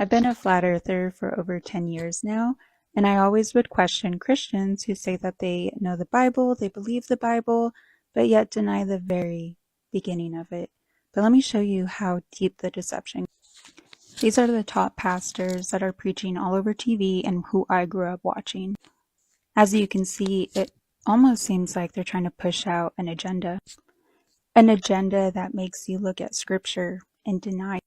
I've been a flat earther for over 10 years now, and I always would question Christians who say that they know the Bible, they believe the Bible, but yet deny the very beginning of it. But let me show you how deep the deception. These are the top pastors that are preaching all over TV and who I grew up watching. As you can see, it almost seems like they're trying to push out an agenda that makes you look at scripture and deny.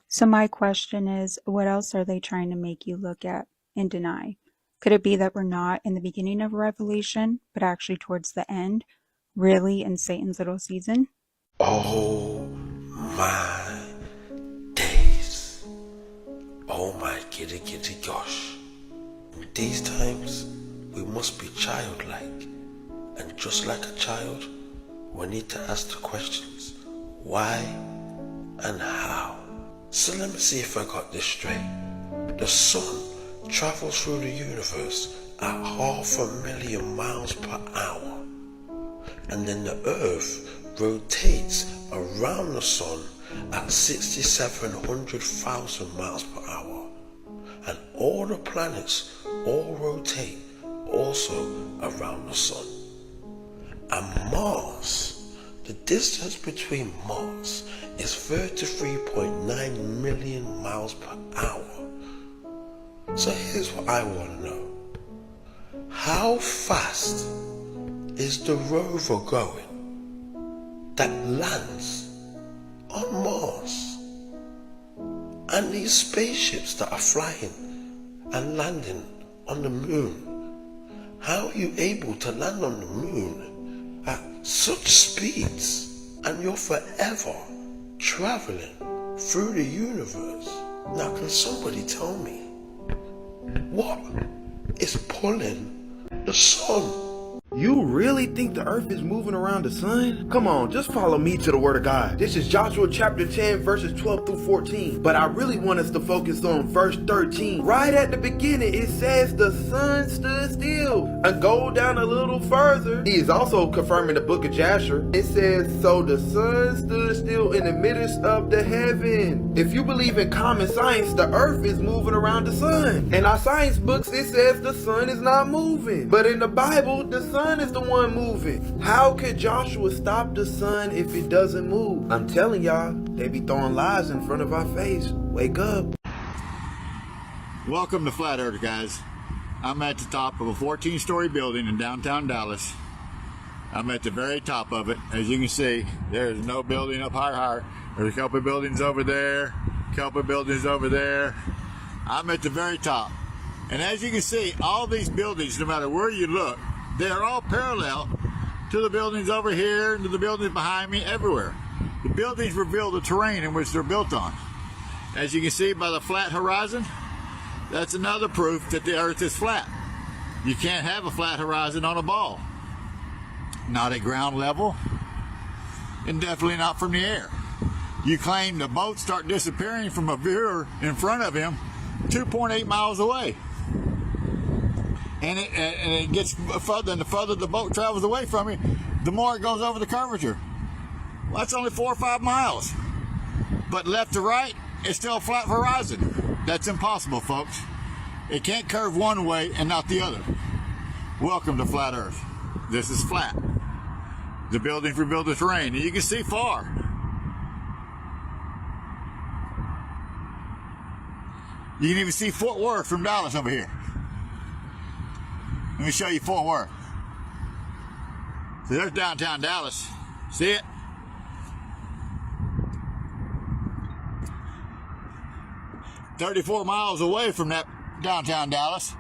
So my question is, what else are they trying to make you look at and deny? Could it be that we're not in the beginning of Revelation, but actually towards the end, really in Satan's little season? Oh my days. Oh my giddy gosh. In these times, we must be childlike. And just like a child, we need to ask the questions, why and how? So let me see if I got this straight. The sun travels through the universe at 500,000 miles per hour. And then the earth rotates around the sun at 6,700,000 miles per hour. And all the planets all rotate also around the sun. And Mars, the distance between Mars is 33.9 million miles per hour. So here's what I want to know. How fast is the rover going that lands on Mars? And these spaceships that are flying and landing on the moon, how are you able to land on the moon at such speeds, and you're forever traveling through the universe? Now can somebody tell me what is pulling the sun? You really think the earth is moving around the sun? Come on, just follow me to the word of God. This is Joshua chapter 10 verses 12 through 14. But I really want us to focus on verse 13. Right at the beginning it says the sun stood still. And go down a little further, he is also confirming the book of Jasher. It says, so the sun stood still in the midst of the heaven. If you believe in common science, the earth is moving around the sun. In our science books it says the sun is not moving. But in the Bible, the sun is the one moving. How could Joshua stop the sun if it doesn't move? I'm telling y'all, they be throwing lies in front of our face. Wake up. Welcome to Flat Earth, guys. I'm at the top of a 14-story building in downtown Dallas. I'm at the very top of it. As you can see, there's no building up higher. There's a couple of buildings over there, a couple of buildings over there. I'm at the very top. And as you can see, all these buildings, no matter where you look, they're all parallel to the buildings over here and to the buildings behind me, everywhere. The buildings reveal the terrain in which they're built on. As you can see by the flat horizon, that's another proof that the earth is flat. You can't have a flat horizon on a ball. Not at ground level, and definitely not from the air. You claim the boats start disappearing from a viewer in front of him 2.8 miles away. And it gets further, and the further the boat travels away from you, the more it goes over the curvature. Well, that's only 4 or 5 miles. But left to right, it's still a flat horizon. That's impossible, folks. It can't curve one way and not the other. Welcome to Flat Earth. This is flat. The buildings reveal the terrain, and you can see far. You can even see Fort Worth from Dallas over here. Let me show you Fort Worth. So there's downtown Dallas. See it? "34 miles away from that downtown Dallas,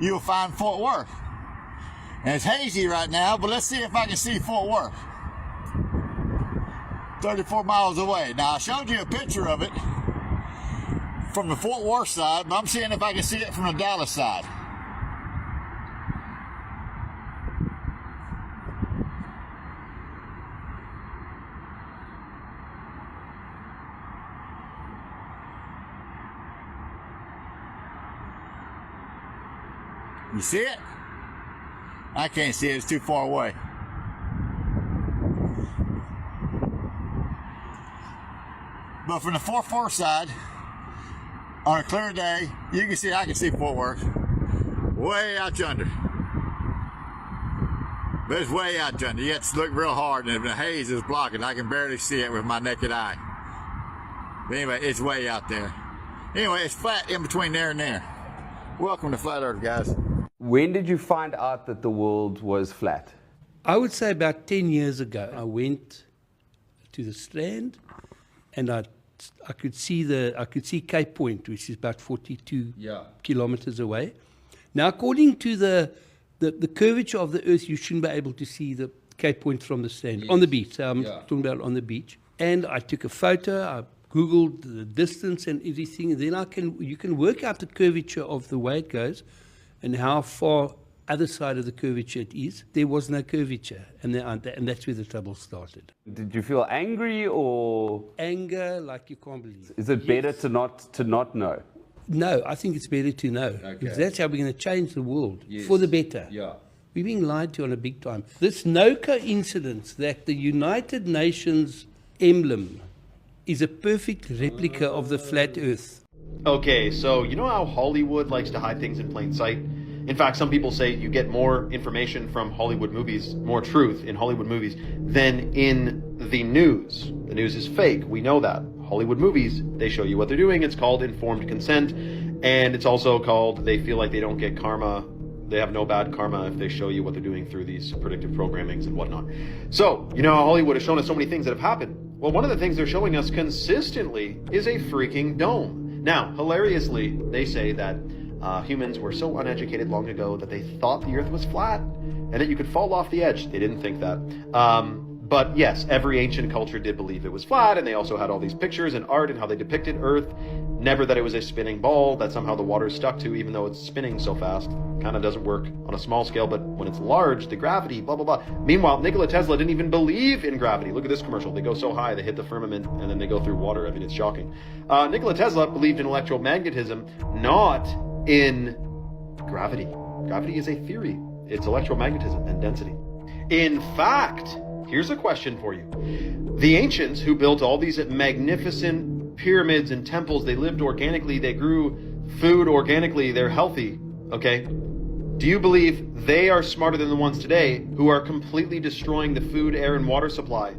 you'll find Fort Worth. And it's hazy right now, but let's see if I can see Fort Worth. 34 miles away. Now, I showed you a picture of it from the Fort Worth side, but I'm seeing if I can see it from the Dallas side. You see it? I can't see it, it's too far away. But from the Fort Worth side, On a clear day, I can see Fort Worth way out yonder. But it's way out yonder. You have to look real hard, and the haze is blocking. I can barely see it with my naked eye. But anyway, it's way out there. Anyway, it's flat in between there and there. Welcome to Flat Earth, guys. When did you find out that the world was flat? I would say about 10 years ago. I went to the Strand, and I could see Cape Point, which is about 42 kilometers away. Now, according to the curvature of the Earth, you shouldn't be able to see the Cape Point from the Strand on the beach. So I'm talking about on the beach. And I took a photo. I Googled the distance and everything, and then you can work out the curvature of the way it goes, and how far other side of the curvature it is. There was no curvature, and that's where the trouble started. Did you feel angry or anger, like you can't believe? Is it better to not know? No, I think it's better to know, because that's how we're going to change the world for the better. Yeah. We're being lied to on a big time. There's no coincidence that the United Nations emblem is a perfect replica of the flat Earth. Okay, so you know how Hollywood likes to hide things in plain sight? In fact, some people say you get more information from Hollywood movies, more truth in Hollywood movies, than in the news. The news is fake, we know that. Hollywood movies, they show you what they're doing. It's called informed consent, and it's also called they feel like they don't get karma. They have no bad karma if they show you what they're doing through these predictive programmings and whatnot. So, you know how Hollywood has shown us so many things that have happened. Well, one of the things they're showing us consistently is a freaking dome. Now, hilariously, they say that humans were so uneducated long ago that they thought the Earth was flat and that you could fall off the edge. They didn't think that. But yes, every ancient culture did believe it was flat, and they also had all these pictures and art and how they depicted Earth. Never that it was a spinning ball that somehow the water stuck to, even though it's spinning so fast. Kind of doesn't work on a small scale, but when it's large, the gravity, blah, blah, blah. Meanwhile, Nikola Tesla didn't even believe in gravity. Look at this commercial. They go so high, they hit the firmament, and then they go through water. I mean, it's shocking. Nikola Tesla believed in electromagnetism, not in gravity. Gravity is a theory. It's electromagnetism and density. In fact, here's a question for you. The ancients who built all these magnificent pyramids and temples, they lived organically, they grew food organically, they're healthy, okay? Do you believe they are smarter than the ones today who are completely destroying the food, air, and water supply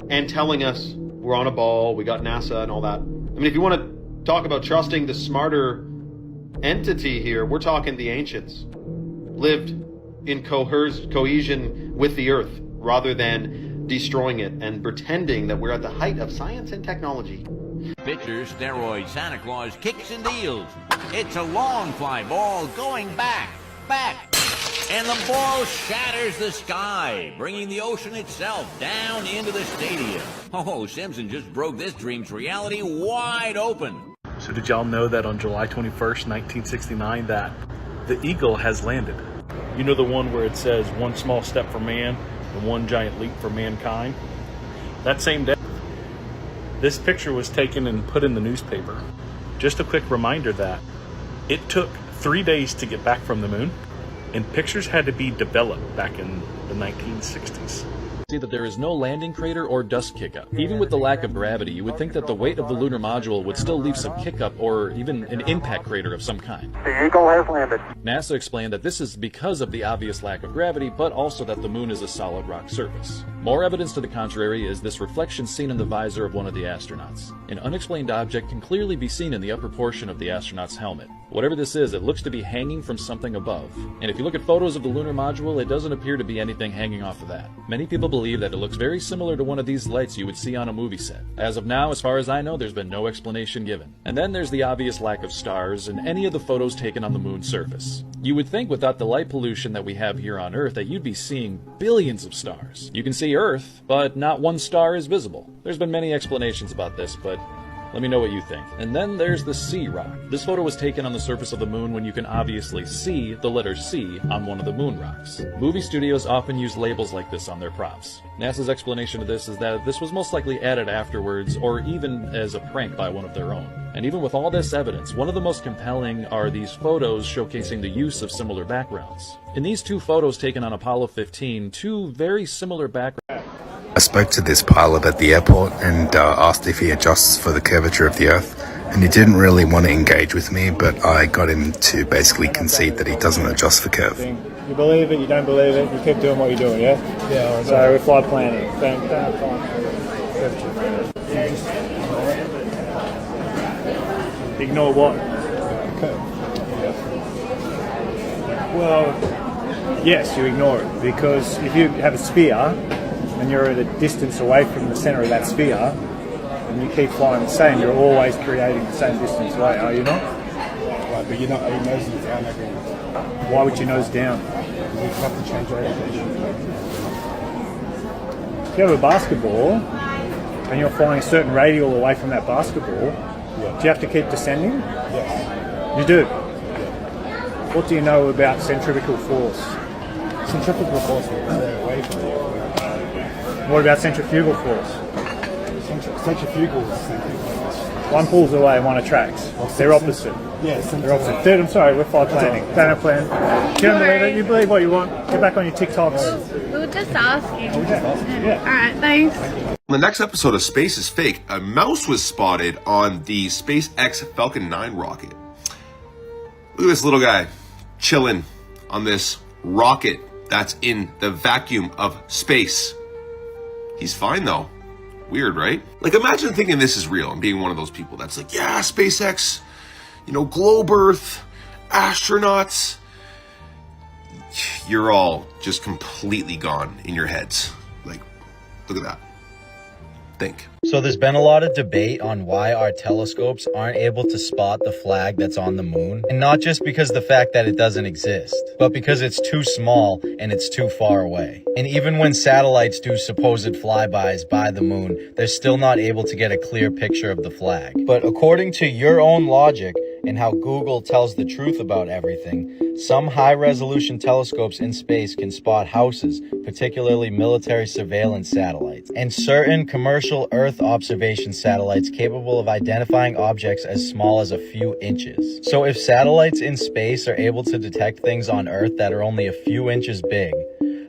and telling us we're on a ball, we got NASA and all that? I mean, if you want to talk about trusting the smarter entity here, we're talking the ancients. Lived in cohesion with the earth rather than destroying it and pretending that we're at the height of science and technology. Pitchers, steroids, Santa Claus, kicks and deals. It's a long fly ball going back, and the ball shatters the sky, bringing the ocean itself down into the stadium. Oh, Simpson just broke this dream's reality wide open. So did y'all know that on July 21st, 1969, that the Eagle has landed? You know the one where it says one small step for man and one giant leap for mankind? That same day, this picture was taken and put in the newspaper. Just a quick reminder that it took 3 days to get back from the moon, and pictures had to be developed back in the 1960s. See that there is no landing crater or dust kickup. Even with the lack of gravity, you would think that the weight of the lunar module would still leave some kickup or even an impact crater of some kind. The Eagle has landed. NASA explained that this is because of the obvious lack of gravity, but also that the moon is a solid rock surface. More evidence to the contrary is this reflection seen in the visor of one of the astronauts. An unexplained object can clearly be seen in the upper portion of the astronaut's helmet. Whatever this is, it looks to be hanging from something above. And if you look at photos of the lunar module, it doesn't appear to be anything hanging off of that. Many people believe that it looks very similar to one of these lights you would see on a movie set. As of now, as far as I know, there's been no explanation given. And then there's the obvious lack of stars in any of the photos taken on the moon's surface. You would think without the light pollution that we have here on Earth that you'd be seeing billions of stars. You can see Earth, but not one star is visible. There's been many explanations about this, but let me know what you think. And then there's the C rock. This photo was taken on the surface of the moon when you can obviously see the letter C on one of the moon rocks. Movie studios often use labels like this on their props. NASA's explanation of this is that this was most likely added afterwards or even as a prank by one of their own. And even with all this evidence, one of the most compelling are these photos showcasing the use of similar backgrounds. In these two photos taken on Apollo 15, two very similar backgrounds. I spoke to this pilot at the airport and asked if he adjusts for the curvature of the Earth, And he didn't really want to engage with me, but I got him to basically concede that he doesn't adjust for curve. You believe it, you don't believe it, you keep doing what you're doing, yeah? Yeah. So we're flight planning. Ignore what? Well, yes, you ignore it, because if you have a sphere and you're at a distance away from the centre of that sphere and you keep flying the same, you're always creating the same distance away, are you not? Right, but you're not nosing down every... Why would you nose down? You have to change orientation. If you have a basketball and you're flying a certain radial away from that basketball, do you have to keep descending? Yes. You do? What do you know about centrifugal force? Centrifugal force will stay away from you. What about centrifugal force? Centrifugal is centrifugal. One pulls away, one attracts. They're opposite. Yes, they're opposite. Third, I'm sorry, we're flight planning. Don't have plan. You don't believe it. You believe what you want. Get back on your TikToks. We were just asking. Yeah. All right, thanks. On the next episode of Space is Fake, a mouse was spotted on the SpaceX Falcon 9 rocket. Look at this little guy chilling on this rocket that's in the vacuum of space. He's fine though. Weird, right? Like, imagine thinking this is real and being one of those people that's like, yeah, SpaceX, globe Earth, astronauts. You're all just completely gone in your heads. Like, look at that. Think. So there's been a lot of debate on why our telescopes aren't able to spot the flag that's on the moon. And not just because of the fact that it doesn't exist, but because it's too small and it's too far away. And even when satellites do supposed flybys by the moon, they're still not able to get a clear picture of the flag. But according to your own logic and how Google tells the truth about everything, some high-resolution telescopes in space can spot houses, particularly military surveillance satellites, and certain commercial Earth observation satellites capable of identifying objects as small as a few inches. So if satellites in space are able to detect things on Earth that are only a few inches big,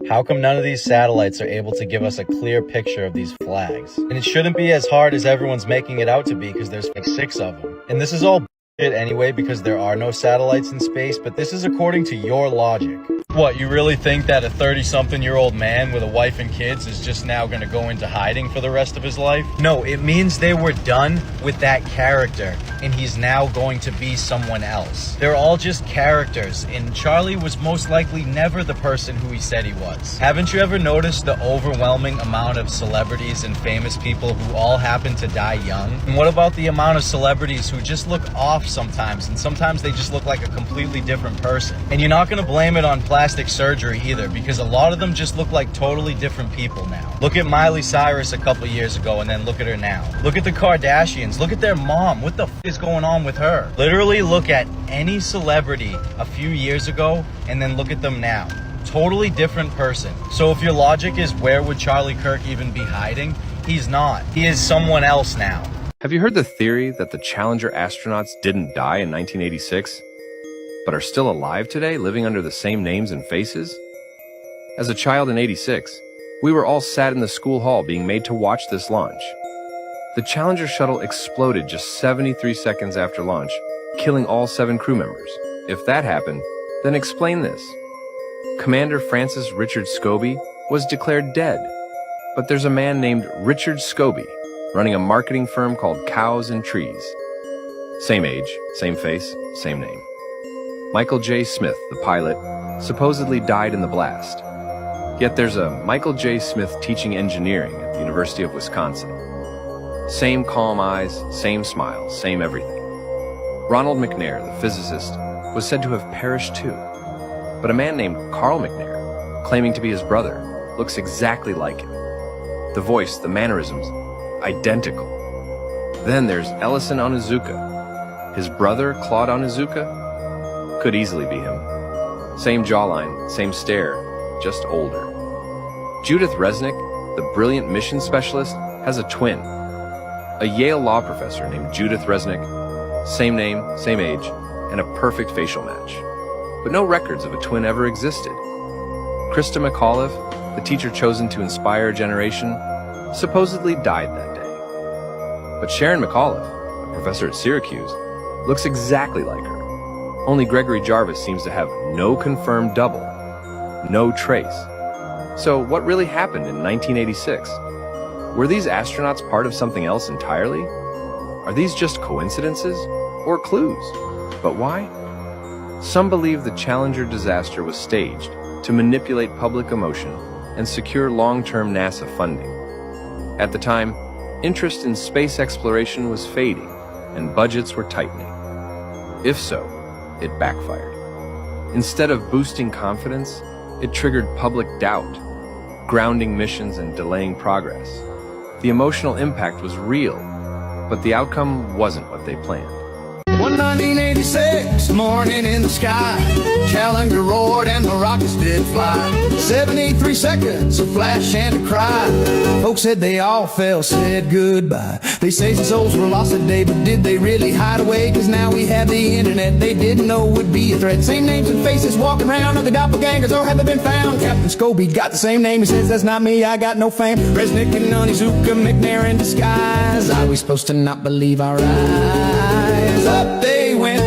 how come none of these satellites are able to give us a clear picture of these flags? And it shouldn't be as hard as everyone's making it out to be, because there's like 6 of them. And this is all anyway, because there are no satellites in space, but this is according to your logic. What, you really think that a 30-something-year-old man with a wife and kids is just now going to go into hiding for the rest of his life? No, it means they were done with that character, and he's now going to be someone else. They're all just characters, and Charlie was most likely never the person who he said he was. Haven't you ever noticed the overwhelming amount of celebrities and famous people who all happen to die young? And what about the amount of celebrities who just look off sometimes, and sometimes they just look like a completely different person? And you're not going to blame it on plastic surgery either, because a lot of them just look like totally different people now. Look at Miley Cyrus a couple years ago, and then look at her now. Look at the Kardashians. Look at their mom. What the f is going on with her? Literally look at any celebrity a few years ago, and then look at them now. Totally different person. So if your logic is, where would Charlie Kirk even be hiding? He's not. He is someone else now. Have you heard the theory that the Challenger astronauts didn't die in 1986, but are still alive today, living under the same names and faces? As a child in '86, we were all sat in the school hall being made to watch this launch. The Challenger shuttle exploded just 73 seconds after launch, killing all 7 crew members. If that happened, then explain this. Commander Francis Richard Scobie was declared dead, but there's a man named Richard Scobie running a marketing firm called Cows and Trees. Same age, same face, same name. Michael J. Smith, the pilot, supposedly died in the blast. Yet there's a Michael J. Smith teaching engineering at the University of Wisconsin. Same calm eyes, same smile, same everything. Ronald McNair, the physicist, was said to have perished too. But a man named Carl McNair, claiming to be his brother, looks exactly like him. The voice, the mannerisms, identical. Then there's Ellison Onizuka. His brother, Claude Onizuka, could easily be him. Same jawline, same stare, just older. Judith Resnick, the brilliant mission specialist, has a twin. A Yale law professor named Judith Resnick, same name, same age, and a perfect facial match. But no records of a twin ever existed. Krista McAuliffe, the teacher chosen to inspire a generation, supposedly died that day. But Sharon McAuliffe, a professor at Syracuse, looks exactly like her. Only Gregory Jarvis seems to have no confirmed double, no trace. So what really happened in 1986? Were these astronauts part of something else entirely? Are these just coincidences or clues? But why? Some believe the Challenger disaster was staged to manipulate public emotion and secure long-term NASA funding. At the time, interest in space exploration was fading and budgets were tightening. If so, it backfired. Instead of boosting confidence, it triggered public doubt, grounding missions and delaying progress. The emotional impact was real, but the outcome wasn't what they planned. One 1986 morning in the sky, Challenger roared and the rockets did fly. 73 seconds, a flash and a cry. Folks said they all fell, said goodbye. They say some souls were lost that day, but did they really hide away? Cause now we have the internet, they didn't know would be a threat. Same names and faces walking around, are the doppelgangers or have they been found? Captain Scobie got the same name, he says that's not me, I got no fame. Resnick and Onizuka, McNair in disguise. Are we supposed to not believe our eyes? Up they went,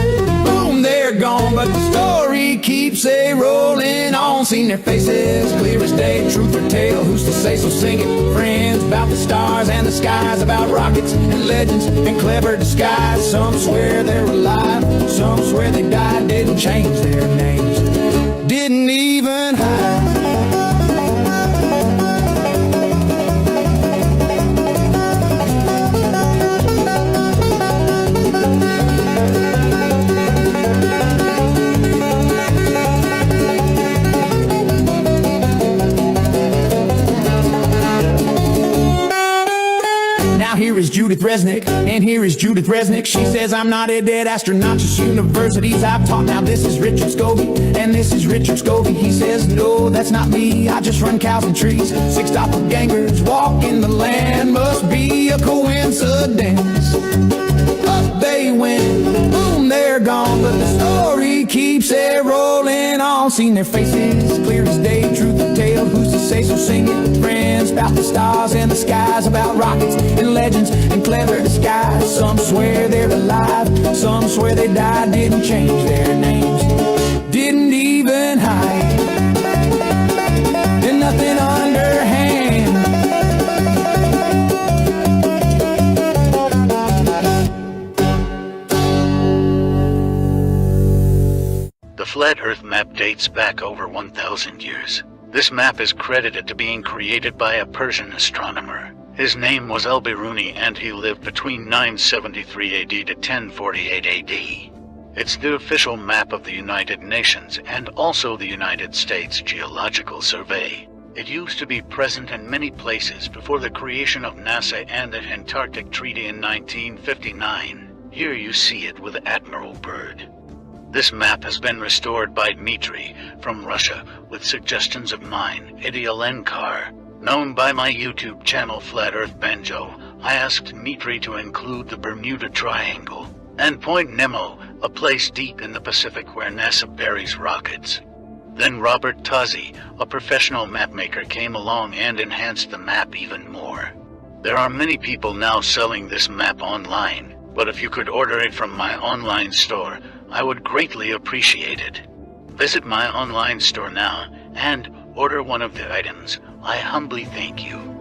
boom, they're gone, but the story keeps a-rolling on. Seen their faces, clear as day, truth or tale, who's to say, so sing it. Friends about the stars and the skies, about rockets and legends and clever disguise. Some swear they're alive, some swear they died, didn't change their names, didn't even hide. Here is Judith Resnick, and here is Judith Resnick. She says I'm not a dead astronaut, just universities I've taught. Now this is Richard Scobie, and this is Richard Scobie. He says no, that's not me, I just run cows and trees. Six doppelgangers walk in the land, must be a coincidence. Up they went, boom, they're gone, but the story keeps it rolling on. Seen their faces, clear as day, truth or tale, who's to say, so sing it. Friends about the stars and the skies, about rockets and legends and clever disguise. Some swear they're alive, some swear they died, didn't change their names, didn't even hide, and nothing underhand. The flat Earth map dates back over 1,000 years. This map is credited to being created by a Persian astronomer. His name was Al-Biruni, and he lived between 973 AD to 1048 AD. It's the official map of the United Nations and also the United States Geological Survey. It used to be present in many places before the creation of NASA and the Antarctic Treaty in 1959. Here you see it with Admiral Byrd. This map has been restored by Dmitry from Russia with suggestions of mine, Eddie Alenkar. Known by my YouTube channel Flat Earth Banjo, I asked Dmitry to include the Bermuda Triangle and Point Nemo, a place deep in the Pacific where NASA buries rockets. Then Robert Tozzi, a professional mapmaker, came along and enhanced the map even more. There are many people now selling this map online, but if you could order it from my online store, I would greatly appreciate it. Visit my online store now and order one of the items. I humbly thank you.